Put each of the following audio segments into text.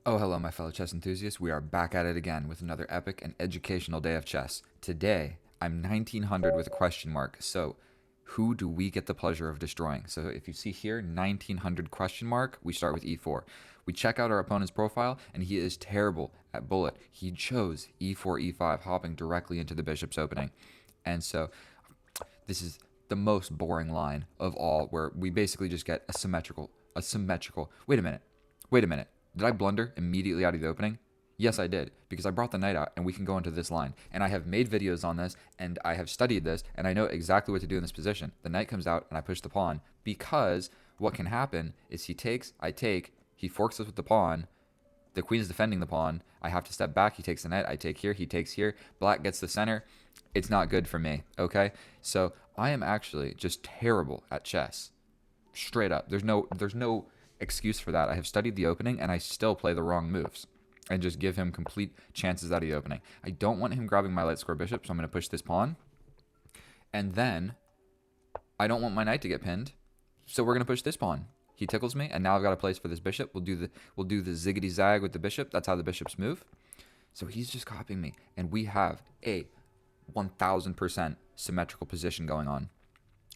Oh, hello, my fellow chess enthusiasts. We are back at it again with another epic and educational day of chess. Today, I'm 1900 with a question mark. So, who do we get the pleasure of destroying? So, if you see here, 1900 question mark, we start with e4. We check out our opponent's profile, and he is terrible at bullet. He chose e4, e5, hopping directly into the bishop's opening. And so, this is the most boring line of all, where we basically just get a symmetrical. Wait a minute. Wait a minute. Did I blunder immediately out of the opening? Yes, I did, because I brought the knight out, and we can go into this line. And I have made videos on this, and I have studied this, and I know exactly what to do in this position. The knight comes out, and I push the pawn, because what can happen is he takes, I take, he forks us with the pawn, the queen is defending the pawn, I have to step back, he takes the knight, I take here, he takes here, black gets the center. It's not good for me, okay? So I am actually just terrible at chess. Straight up. There's no excuse for that. I have studied the opening and I still play the wrong moves and just give him complete chances out of the opening. I don't want him grabbing my light square bishop, so I'm going to push this pawn. And then I don't want my knight to get pinned, so we're going to push this pawn. He tickles me, and now I've got a place for this bishop. We'll do the ziggity zag with the bishop. That's how the bishops move. So he's just copying me, and we have a 1000% symmetrical position going on.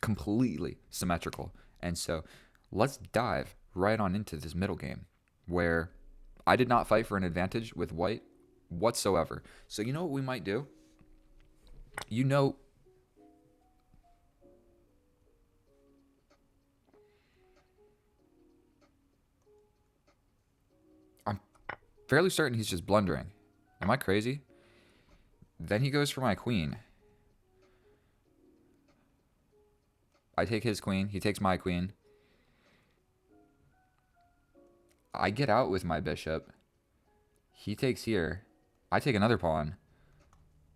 Completely symmetrical. And so let's dive right on into this middle game, where I did not fight for an advantage with white whatsoever. So you know what we might do? You know, I'm fairly certain he's just blundering. Am I crazy? Then he goes for my queen. I take his queen. He takes my queen. I get out with my bishop. He takes here. I take another pawn.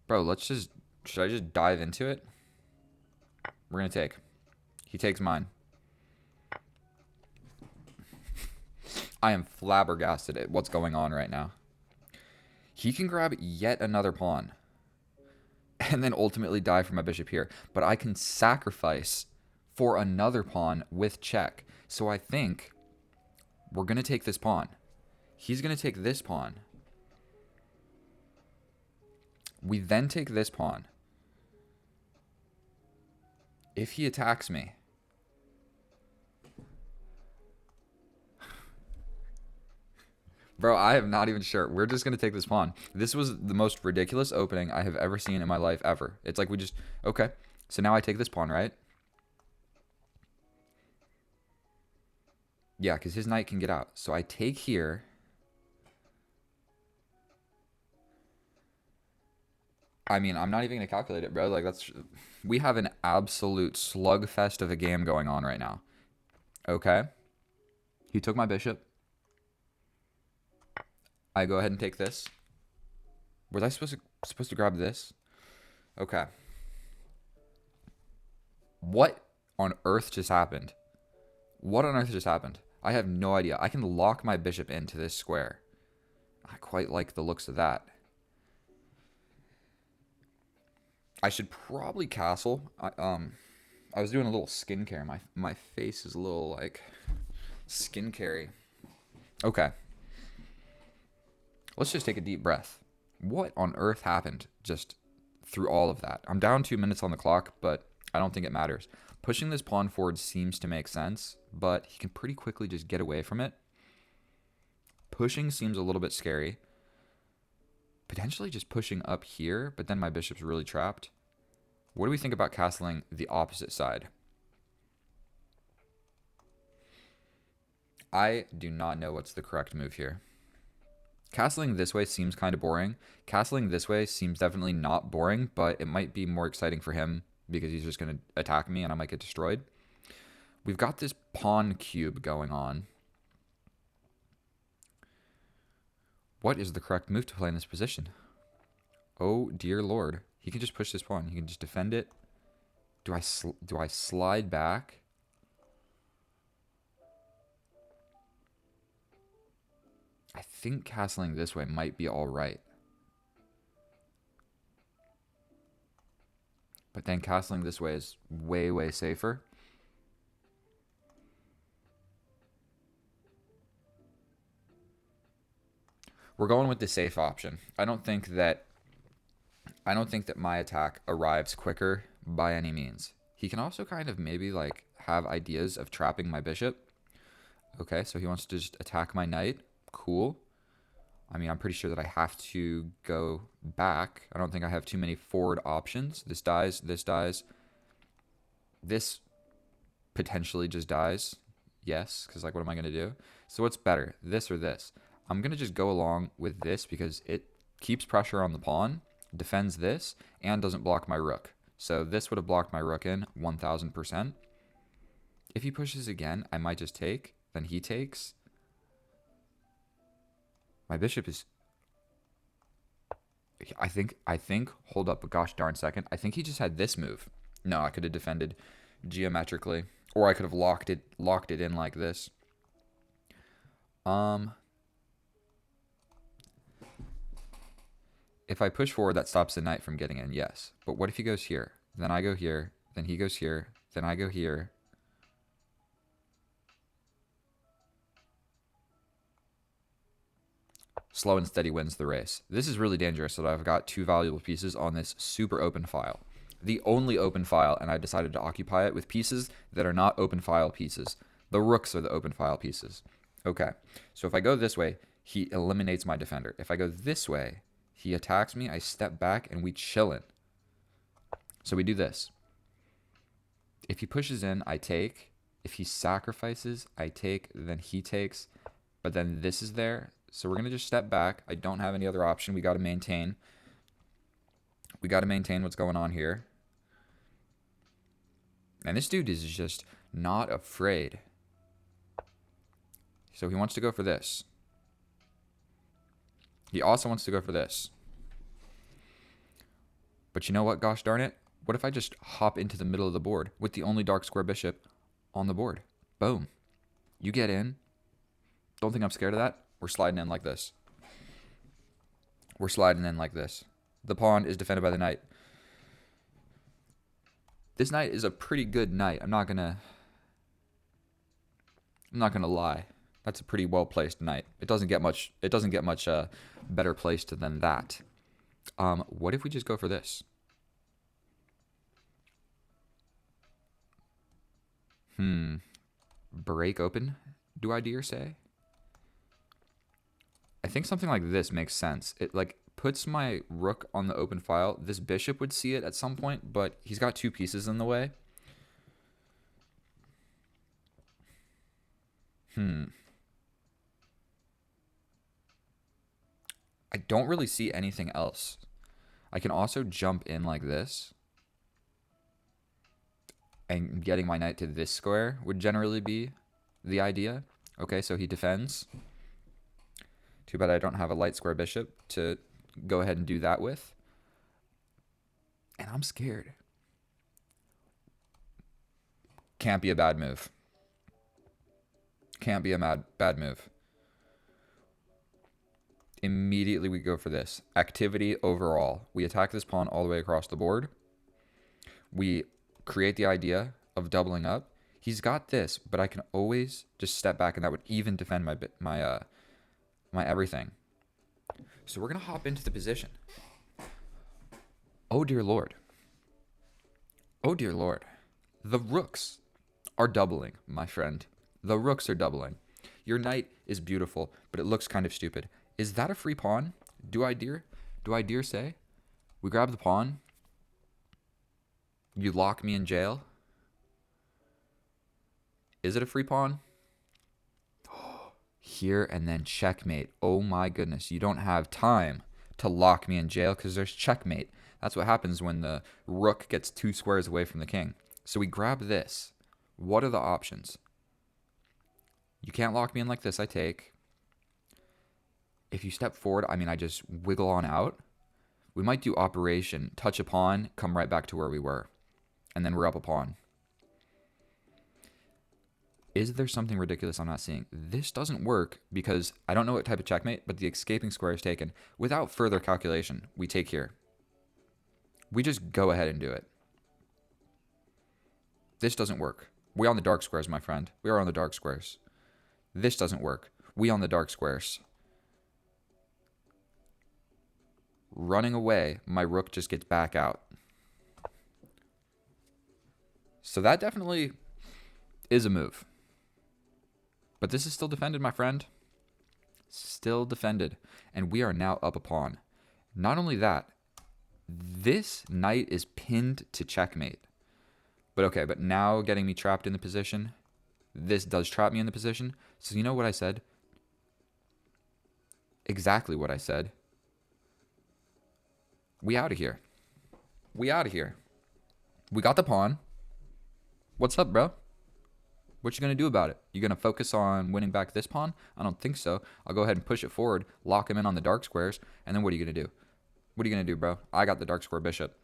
Bro, should I just dive into it? We're going to take. He takes mine. I am flabbergasted at what's going on right now. He can grab yet another pawn and then ultimately die for my bishop here. But I can sacrifice for another pawn with check. So I think we're going to take this pawn. He's going to take this pawn. We then take this pawn. If he attacks me, bro, I am not even sure. We're just going to take this pawn. This was the most ridiculous opening I have ever seen in my life, ever. It's like okay. So now I take this pawn, right? Yeah, because his knight can get out. So I take here. I mean, I'm not even going to calculate it, bro. Like, we have an absolute slugfest of a game going on right now. Okay. He took my bishop. I go ahead and take this. Was I supposed to grab this? Okay. What on earth just happened? What on earth just happened? I have no idea. I can lock my bishop into this square. I quite like the looks of that. I should probably castle. I was doing a little skincare. My face is a little like skincare. Okay. Let's just take a deep breath. What on earth happened just through all of that? I'm down 2 minutes on the clock, but I don't think it matters. Pushing this pawn forward seems to make sense, but he can pretty quickly just get away from it. Pushing seems a little bit scary. Potentially just pushing up here, but then my bishop's really trapped. What do we think about castling the opposite side? I do not know what's the correct move here. Castling this way seems kind of boring. Castling this way seems definitely not boring, but it might be more exciting for him because he's just going to attack me and I might get destroyed. We've got this pawn cube going on. What is the correct move to play in this position? Oh, dear Lord. He can just push this pawn. He can just defend it. Do I slide back? I think castling this way might be all right. But then castling this way is way, way safer. We're going with the safe option. I don't think that my attack arrives quicker by any means. He can also kind of maybe like have ideas of trapping my bishop. Okay, so he wants to just attack my knight. Cool. I mean, I'm pretty sure that I have to go back. I don't think I have too many forward options. This dies, this dies. This potentially just dies. Yes, because like what am I going to do? So what's better, this or this? I'm going to just go along with this because it keeps pressure on the pawn, defends this, and doesn't block my rook. So this would have blocked my rook in 1000%. If he pushes again, I might just take. Then he takes. My bishop is... I think, hold up a gosh darn second. I think he just had this move. No, I could have defended geometrically. Or I could have locked it in like this. If I push forward, that stops the knight from getting in, yes. But what if he goes here? Then I go here. Then he goes here. Then I go here. Slow and steady wins the race. This is really dangerous that I've got two valuable pieces on this super open file. The only open file, and I decided to occupy it with pieces that are not open file pieces. The rooks are the open file pieces. Okay, so if I go this way, he eliminates my defender. If I go this way, he attacks me, I step back, and we chillin'. So we do this. If he pushes in, I take. If he sacrifices, I take, then he takes. But then this is there. So we're going to just step back. I don't have any other option. We got to maintain. We got to maintain what's going on here. And this dude is just not afraid. So he wants to go for this. He also wants to go for this. But you know what, gosh darn it? What if I just hop into the middle of the board with the only dark square bishop on the board? Boom. You get in. Don't think I'm scared of that. We're sliding in like this. We're sliding in like this. The pawn is defended by the knight. This knight is a pretty good knight. I'm not gonna lie. That's a pretty well placed knight. It doesn't get much better placed than that. What if we just go for this? Break open, do I dare say? I think something like this makes sense. It like puts my rook on the open file. This bishop would see it at some point, but he's got two pieces in the way. I don't really see anything else. I can also jump in like this. And getting my knight to this square would generally be the idea. Okay, so he defends. Too bad I don't have a light square bishop to go ahead and do that with. And I'm scared. Can't be a bad move. Can't be a bad move. Immediately we go for this. Activity overall. We attack this pawn all the way across the board. We create the idea of doubling up. He's got this, but I can always just step back, and that would even defend my everything. So we're gonna hop into the position. Oh dear Lord. Oh dear Lord. The rooks are doubling, my friend. The rooks are doubling. Your knight is beautiful, but it looks kind of stupid. Is that a free pawn? Do I dare say? We grab the pawn. You lock me in jail. Is it a free pawn? Here and then checkmate. Oh my goodness. You don't have time to lock me in jail because there's checkmate. That's what happens when the rook gets 2 squares away from the king. So we grab this. What are the options? You can't lock me in like this. I take. If you step forward, I mean, I just wiggle on out. We might do operation, touch a pawn, come right back to where we were. And then we're up a pawn. Is there something ridiculous I'm not seeing? This doesn't work because I don't know what type of checkmate, but the escaping square is taken. Without further calculation, we take here. We just go ahead and do it. This doesn't work. We on the dark squares, my friend. We are on the dark squares. This doesn't work. We on the dark squares. running away, my rook just gets back out. So that definitely is a move. But this is still defended, my friend. Still defended. And we are now up a pawn. Not only that, this knight is pinned to checkmate. But okay, but now getting me trapped in the position. This does trap me in the position. So you know what I said? Exactly what I said. We out of here. We out of here. We got the pawn. What's up, bro? What you gonna do about it? You gonna focus on winning back this pawn? I don't think so. I'll go ahead and push it forward, lock him in on the dark squares, and then what are you gonna do? What are you gonna do, bro? I got the dark square bishop.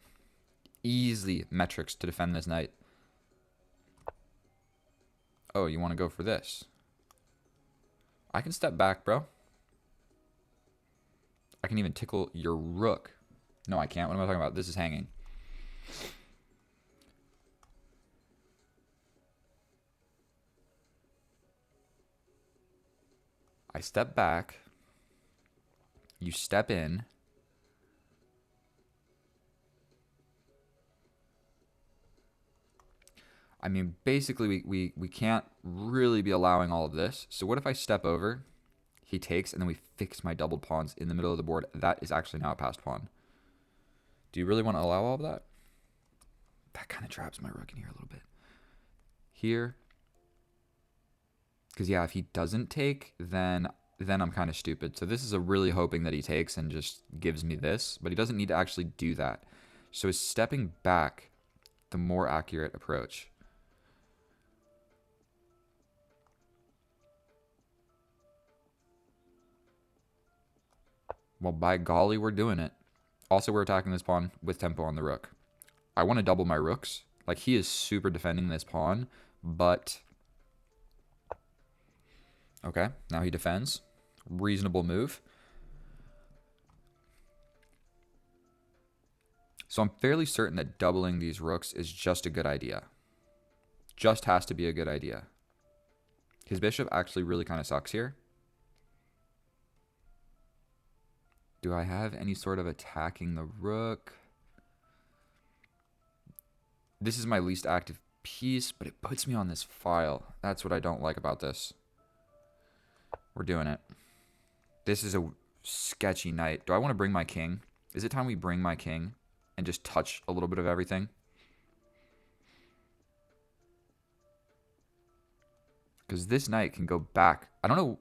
Easily metrics to defend this knight. Oh, you want to go for this? I can step back, bro. I can even tickle your rook. No, I can't. What am I talking about? This is hanging. I step back. You step in. I mean, basically, we can't really be allowing all of this. So what if I step over, he takes, and then we fix my doubled pawns in the middle of the board? That is actually now a passed pawn. Do you really want to allow all of that? That kind of traps my rook in here a little bit. Here. Because, yeah, if he doesn't take, then I'm kind of stupid. So this is a really hoping that he takes and just gives me this. But he doesn't need to actually do that. So is stepping back the more accurate approach? Well, by golly, we're doing it. Also, we're attacking this pawn with tempo on the rook. I want to double my rooks. Like, he is super defending this pawn, but... Okay, now he defends. Reasonable move. So I'm fairly certain that doubling these rooks is just a good idea. Just has to be a good idea. His bishop actually really kind of sucks here. Do I have any sort of attacking the rook? This is my least active piece, but it puts me on this file. That's what I don't like about this. We're doing it. This is a sketchy night. Do I want to bring my king? Is it time we bring my king and just touch a little bit of everything? Because this knight can go back. I don't know.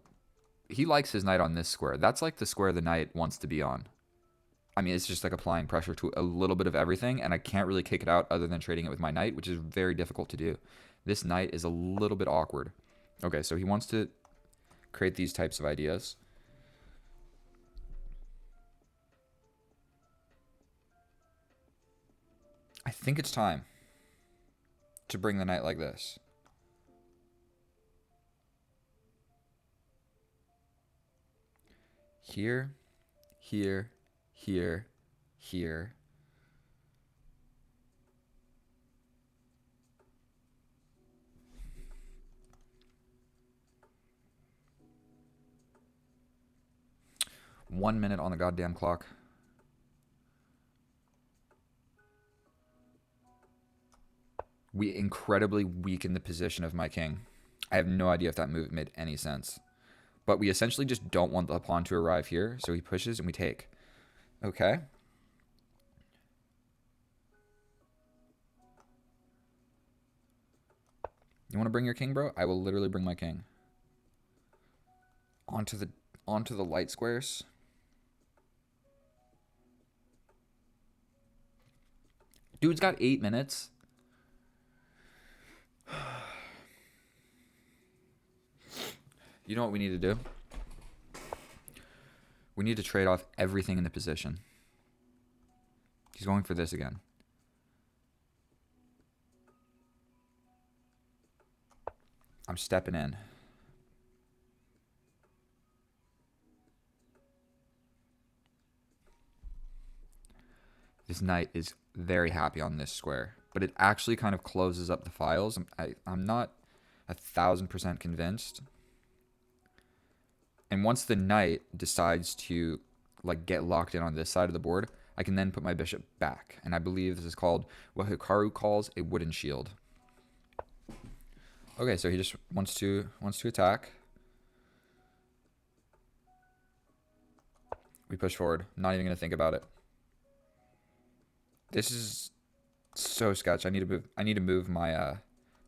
He likes his knight on this square. That's like the square the knight wants to be on. I mean, it's just like applying pressure to a little bit of everything, and I can't really kick it out other than trading it with my knight, which is very difficult to do. This knight is a little bit awkward. Okay, so he wants to create these types of ideas. I think it's time to bring the knight like this. Here, here, here, here. One minute on the goddamn clock. We incredibly weaken the position of my king. I have no idea if that move made any sense. But we essentially just don't want the pawn to arrive here, so he pushes and we take. Okay. You want to bring your king, bro? I will literally bring my king. Onto the light squares. Dude's got 8 minutes. You know what we need to do? We need to trade off everything in the position. He's going for this again. I'm stepping in. This knight is very happy on this square, but it actually kind of closes up the files. I'm not 1000% convinced. And once the knight decides to like get locked in on this side of the board, I can then put my bishop back. And I believe this is called what Hikaru calls a wooden shield. Okay, so he just wants to attack. We push forward. Not even gonna think about it. This is so sketch. I need to move my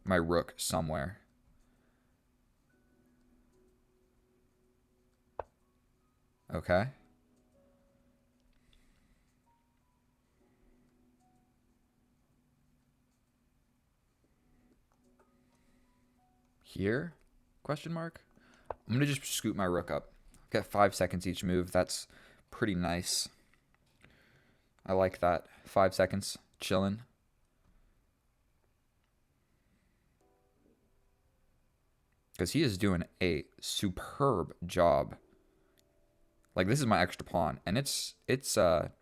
my rook somewhere. Okay. Here? Question mark? I'm gonna just scoot my rook up. Get 5 seconds each move. That's pretty nice. I like that. 5 seconds. Chilling. Because he is doing a superb job. Like, this is my extra pawn. And it's not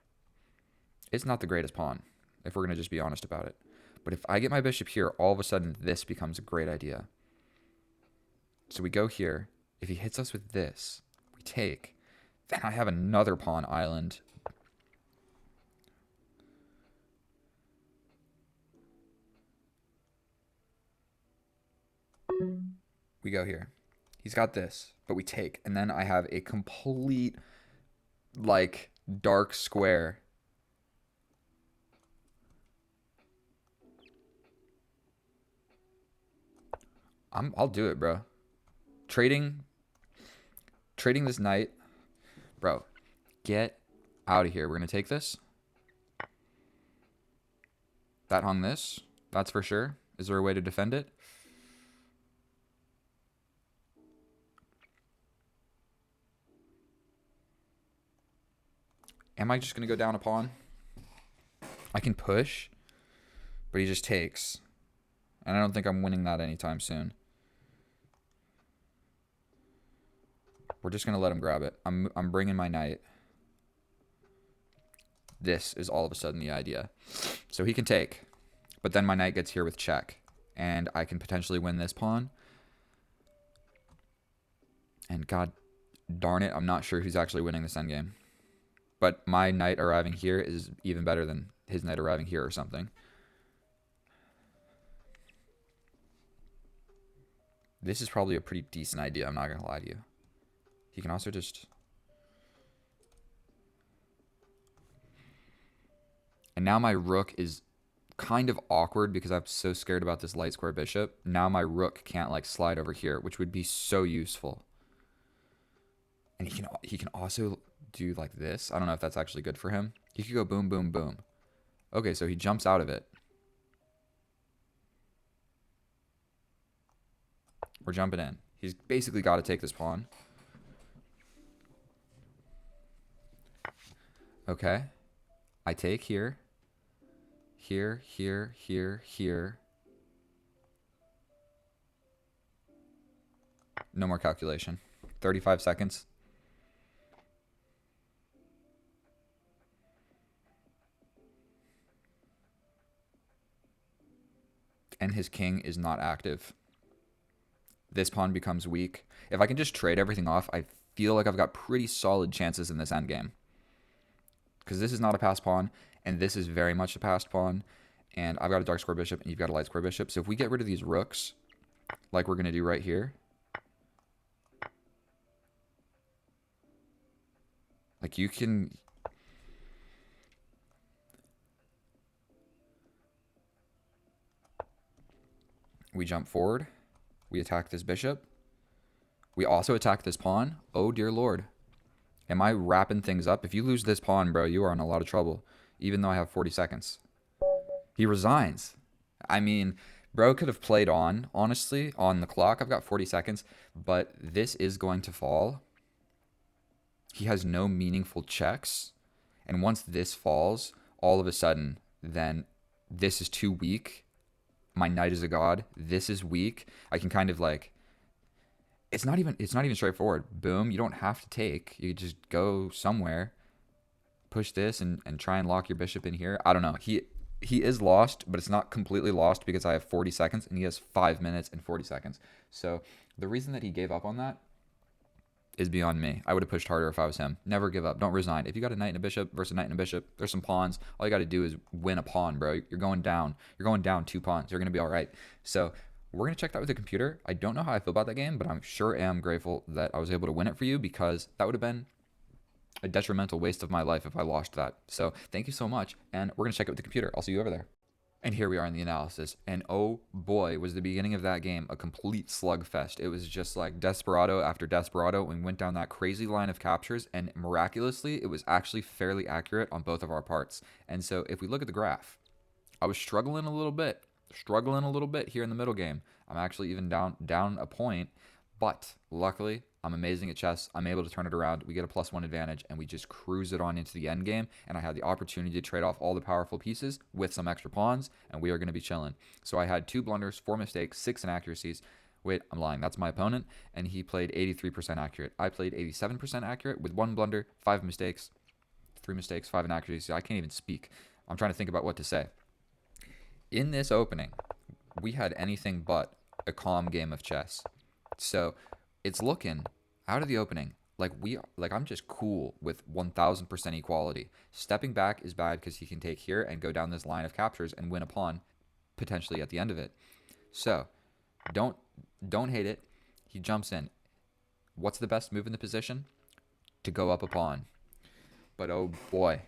the greatest pawn, if we're going to just be honest about it. But if I get my bishop here, all of a sudden this becomes a great idea. So we go here. If he hits us with this, we take. Then I have another pawn island. We go here. He's got this, but we take. And then I have a complete, like, dark square. I'll do it, bro. Trading this knight. Bro, get out of here. We're going to take this. That hung this. That's for sure. Is there a way to defend it? Am I just going to go down a pawn? I can push, but he just takes. And I don't think I'm winning that anytime soon. We're just going to let him grab it. I'm bringing my knight. This is all of a sudden the idea. So he can take, but then my knight gets here with check. And I can potentially win this pawn. And god darn it, I'm not sure who's actually winning this endgame. But my knight arriving here is even better than his knight arriving here or something. This is probably a pretty decent idea, I'm not going to lie to you. He can also just... And now my rook is kind of awkward because I'm so scared about this light square bishop. Now my rook can't like slide over here, which would be so useful. And he can also do like this. I don't know if that's actually good for him. He could go boom, boom, boom. Okay, so he jumps out of it. We're jumping in. He's basically got to take this pawn. Okay. I take here. Here, here, here, here. No more calculation. 35 seconds. And his king is not active. This pawn becomes weak. If I can just trade everything off, I feel like I've got pretty solid chances in this endgame. Because this is not a passed pawn, and this is very much a passed pawn. And I've got a dark square bishop, and you've got a light square bishop. So if we get rid of these rooks, like we're going to do right here, like you can... We jump forward. We attack this bishop. We also attack this pawn. Oh, dear Lord. Am I wrapping things up? If you lose this pawn, bro, you are in a lot of trouble. Even though I have 40 seconds. He resigns. I mean, bro could have played on, honestly, on the clock. I've got 40 seconds. But this is going to fall. He has no meaningful checks. And once this falls, all of a sudden, then this is too weak. My knight is a god. This is weak. I can kind of like... It's not even straightforward. Boom. You don't have to take. You just go somewhere. Push this and try and lock your bishop in here. I don't know. He is lost, but it's not completely lost because I have 40 seconds and he has 5 minutes and 40 seconds. So the reason that he gave up on that is beyond me. I would have pushed harder if I was him. Never give up. Don't resign. If you got a knight and a bishop versus a knight and a bishop, there's some pawns. All you got to do is win a pawn, bro. You're going down. You're going down 2 pawns. You're going to be all right. So we're going to check that with the computer. I don't know how I feel about that game, but I'm sure am grateful that I was able to win it for you, because that would have been a detrimental waste of my life if I lost that. So thank you so much. And we're going to check it with the computer. I'll see you over there. And here we are in the analysis. And oh boy, was the beginning of that game a complete slugfest. It was just like desperado after desperado. We went down that crazy line of captures, and miraculously, it was actually fairly accurate on both of our parts. And so if we look at the graph, I was struggling a little bit here in the middle game. I'm actually even down a point, but luckily I'm amazing at chess. I'm able to turn it around. We get a +1 advantage, and we just cruise it on into the end game. And I had the opportunity to trade off all the powerful pieces with some extra pawns, and we are going to be chilling. So I had 2 blunders, 4 mistakes, 6 inaccuracies. Wait, I'm lying. That's my opponent, and he played 83% accurate. I played 87% accurate with 1 blunder, 5 mistakes, 3 mistakes, 5 inaccuracies. I can't even speak. I'm trying to think about what to say. In this opening, we had anything but a calm game of chess. So it's looking out of the opening like I'm just cool with 1000% equality. Stepping back is bad because he can take here and go down this line of captures and win a pawn potentially at the end of it. So don't hate it. He jumps in. What's the best move in the position? To go up a pawn. But oh boy,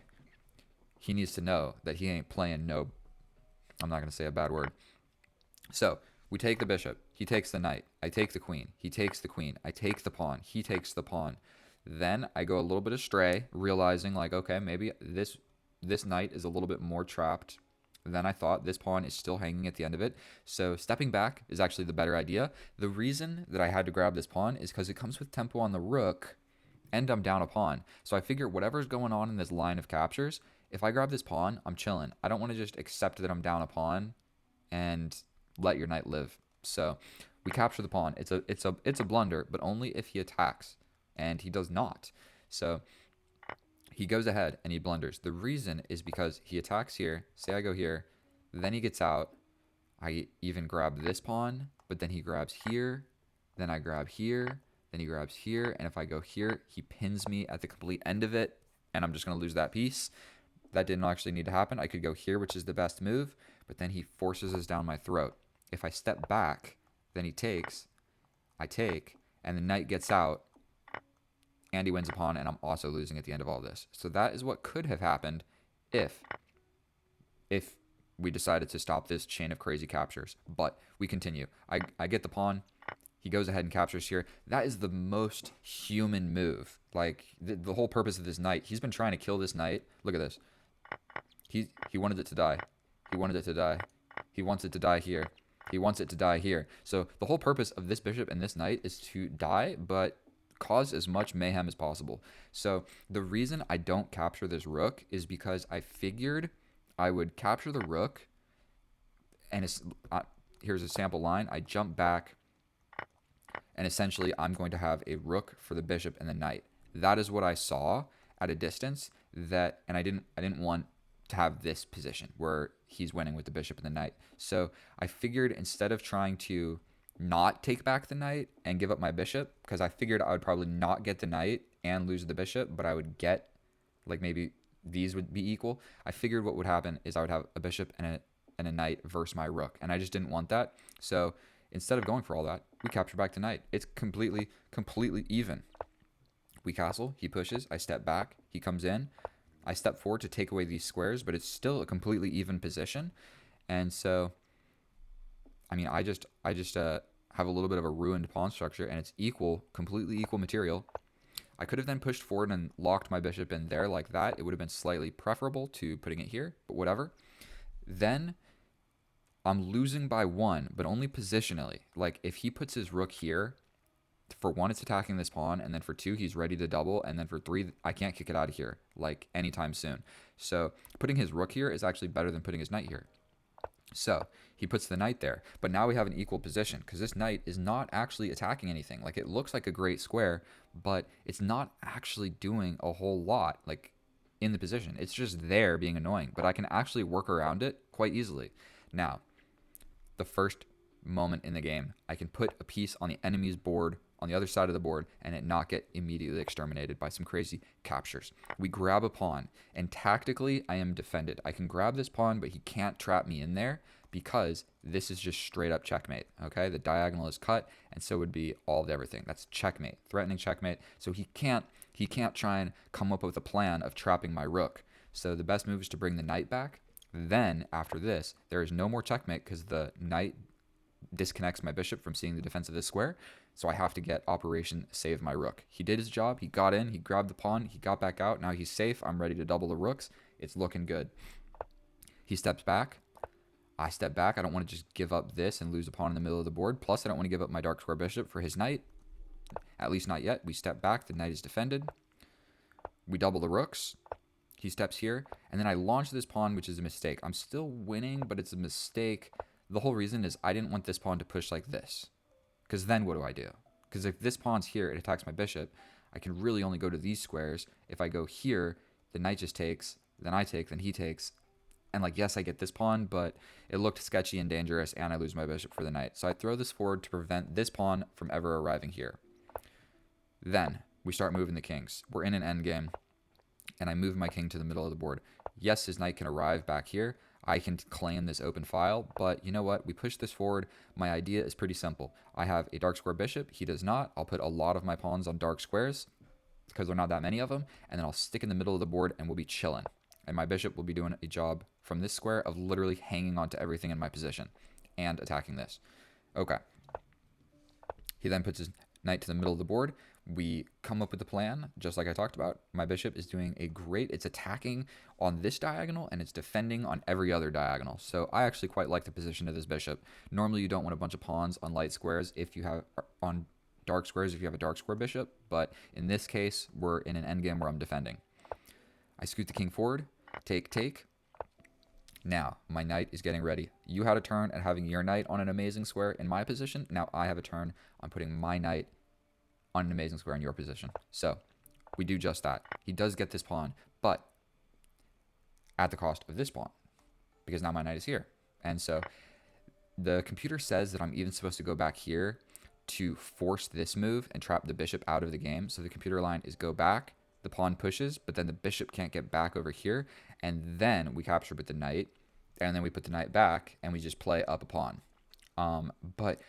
he needs to know that he ain't playing no, I'm not going to say a bad word. So we take the bishop. He takes the knight. I take the queen. He takes the queen. I take the pawn. He takes the pawn. Then I go a little bit astray, realizing like, okay, maybe this knight is a little bit more trapped than I thought. This pawn is still hanging at the end of it. So stepping back is actually the better idea. The reason that I had to grab this pawn is because it comes with tempo on the rook, and I'm down a pawn. So I figure whatever's going on in this line of captures, if I grab this pawn, I'm chilling. I don't want to just accept that I'm down a pawn and let your knight live. So we capture the pawn. It's a blunder, but only if he attacks, and he does not. So he goes ahead and he blunders. The reason is because he attacks here. Say I go here, then he gets out. I even grab this pawn, but then he grabs here, then I grab here, then he grabs here, and if I go here, he pins me at the complete end of it, and I'm just going to lose that piece. That didn't actually need to happen. I could go here, which is the best move, but then he forces us down my throat. If I step back, then he takes, I take, and the knight gets out, and he wins a pawn, and I'm also losing at the end of all this. So that is what could have happened if we decided to stop this chain of crazy captures. But we continue. I get the pawn. He goes ahead and captures here. That is the most human move. Like, the whole purpose of this knight, he's been trying to kill this knight. Look at this. He wanted it to die. He wanted it to die. He wants it to die here. He wants it to die here. So the whole purpose of this bishop and this knight is to die, but cause as much mayhem as possible. So the reason I don't capture this rook is because I figured I would capture the rook, and here's a sample line. I jump back, and essentially I'm going to have a rook for the bishop and the knight. That is what I saw at a distance, and I didn't want to have this position where he's winning with the bishop and the knight. So I figured instead of trying to not take back the knight and give up my bishop, because I figured I would probably not get the knight and lose the bishop, but I would get, like, maybe these would be equal. I figured what would happen is I would have a bishop and a knight versus my rook, and I just didn't want that. So instead of going for all that, we capture back the knight. It's completely even. We castle, he pushes, I step back, he comes in, I step forward to take away these squares, but it's still a completely even position. And so, I mean, I just have a little bit of a ruined pawn structure, and it's completely equal material. I could have then pushed forward and locked my bishop in there like that. It would have been slightly preferable to putting it here, but whatever. Then I'm losing by 1, but only positionally. Like, if he puts his rook here, for 1, it's attacking this pawn, and then for 2, he's ready to double, and then for 3, I can't kick it out of here, like, anytime soon. So putting his rook here is actually better than putting his knight here. So he puts the knight there, but now we have an equal position, because this knight is not actually attacking anything. Like, it looks like a great square, but it's not actually doing a whole lot, like, in the position. It's just there being annoying, but I can actually work around it quite easily. Now, the first moment in the game, I can put a piece on the enemy's board on the other side of the board and it not get immediately exterminated by some crazy captures. We grab a pawn, and tactically I am defended. I can grab this pawn, but he can't trap me in there because this is just straight up checkmate. Okay, the diagonal is cut, and so would be all of everything. That's checkmate, threatening checkmate. So he can't try and come up with a plan of trapping my rook. So the best move is to bring the knight back. Then after this, there is no more checkmate because the knight disconnects my bishop from seeing the defense of this square. So I have to get Operation Save My Rook. He did his job. He got in. He grabbed the pawn. He got back out. Now he's safe. I'm ready to double the rooks. It's looking good. He steps back. I step back. I don't want to just give up this and lose a pawn in the middle of the board. Plus, I don't want to give up my dark square bishop for his knight. At least not yet. We step back. The knight is defended. We double the rooks. He steps here. And then I launch this pawn, which is a mistake. I'm still winning, but it's a mistake. The whole reason is I didn't want this pawn to push like this. Because then what do I do? Because if this pawn's here, it attacks my bishop. I can really only go to these squares. If I go here, the knight just takes. Then I take. Then he takes. And like, yes, I get this pawn, but it looked sketchy and dangerous, and I lose my bishop for the knight. So I throw this forward to prevent this pawn from ever arriving here. Then we start moving the kings. We're in an endgame, and I move my king to the middle of the board. Yes, his knight can arrive back here. I can claim this open file, but you know what? We push this forward. My idea is pretty simple. I have a dark square bishop. He does not. I'll put a lot of my pawns on dark squares because there are not that many of them, and then I'll stick in the middle of the board, and we'll be chilling. And my bishop will be doing a job from this square of literally hanging on to everything in my position and attacking this. Okay. He then puts his knight to the middle of the board. We come up with a plan, just like I talked about. My bishop is doing a great, it's attacking on this diagonal and it's defending on every other diagonal. So I actually quite like the position of this bishop. Normally you don't want a bunch of pawns on light squares if you have on dark squares if you have a dark square bishop, but in this case, we're in an endgame where I'm defending. I scoot the king forward, take. Now, my knight is getting ready. You had a turn at having your knight on an amazing square in my position. Now I have a turn on putting my knight on an amazing square in your position. So we do just that. He does get this pawn, but at the cost of this pawn, because now my knight is here. And so the computer says that I'm even supposed to go back here to force this move and trap the bishop out of the game. So the computer line is go back, the pawn pushes, but then the bishop can't get back over here. And then we capture with the knight, and then we put the knight back, and we just play up a pawn. But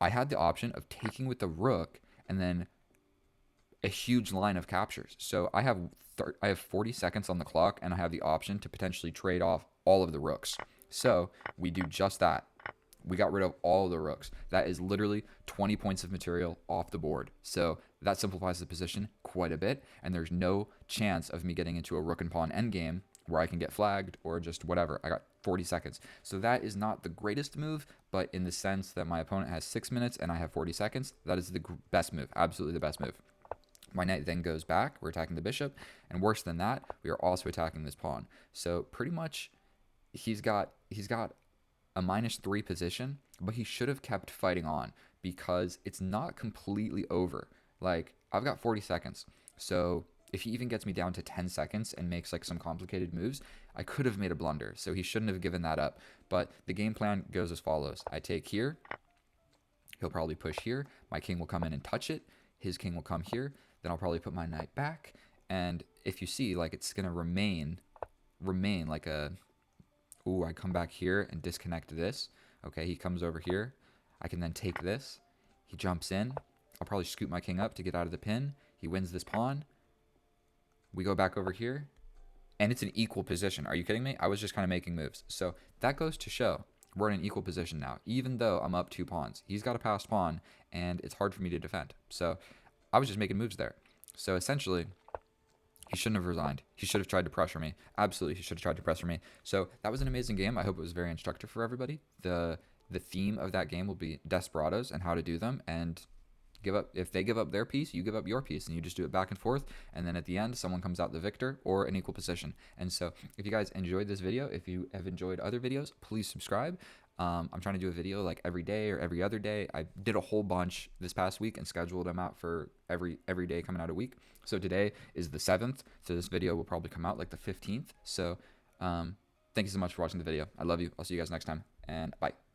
I had the option of taking with the rook, and then a huge line of captures. So I have 40 seconds on the clock, and I have the option to potentially trade off all of the rooks. So we do just that. We got rid of all of the rooks. That is literally 20 points of material off the board. So that simplifies the position quite a bit, and there's no chance of me getting into a rook and pawn endgame where I can get flagged or just whatever. I got 40 seconds. So that is not the greatest move, but in the sense that my opponent has 6 minutes and I have 40 seconds, that is the best move, absolutely the best move. My knight then goes back. We're attacking the bishop, and worse than that, we are also attacking this pawn. So pretty much he's got a -3 position, but he should have kept fighting on because it's not completely over. Like, I've got 40 seconds. So if he even gets me down to 10 seconds and makes like some complicated moves, I could have made a blunder. So he shouldn't have given that up. But the game plan goes as follows. I take here. He'll probably push here. My king will come in and touch it. His king will come here. Then I'll probably put my knight back. And if you see, like, it's going to remain like a... Ooh, I come back here and disconnect this. Okay, he comes over here. I can then take this. He jumps in. I'll probably scoot my king up to get out of the pin. He wins this pawn. We go back over here. And it's an equal position. Are you kidding me? I was just kind of making moves. So that goes to show we're in an equal position now, even though I'm up 2 pawns. He's got a passed pawn, and it's hard for me to defend. So I was just making moves there. So essentially, he shouldn't have resigned. He should have tried to pressure me. Absolutely, he should have tried to pressure me. So that was an amazing game. I hope it was very instructive for everybody. The theme of that game will be desperados and how to do them. And give up. If they give up their piece, you give up your piece, and you just do it back and forth. And then at the end, someone comes out the victor or an equal position. And so if you guys enjoyed this video, if you have enjoyed other videos, please subscribe. I'm trying to do a video like every day or every other day. I did a whole bunch this past week and scheduled them out for every day coming out a week. So today is the 7th. So this video will probably come out like the 15th. So thank you so much for watching the video. I love you. I'll see you guys next time, and bye.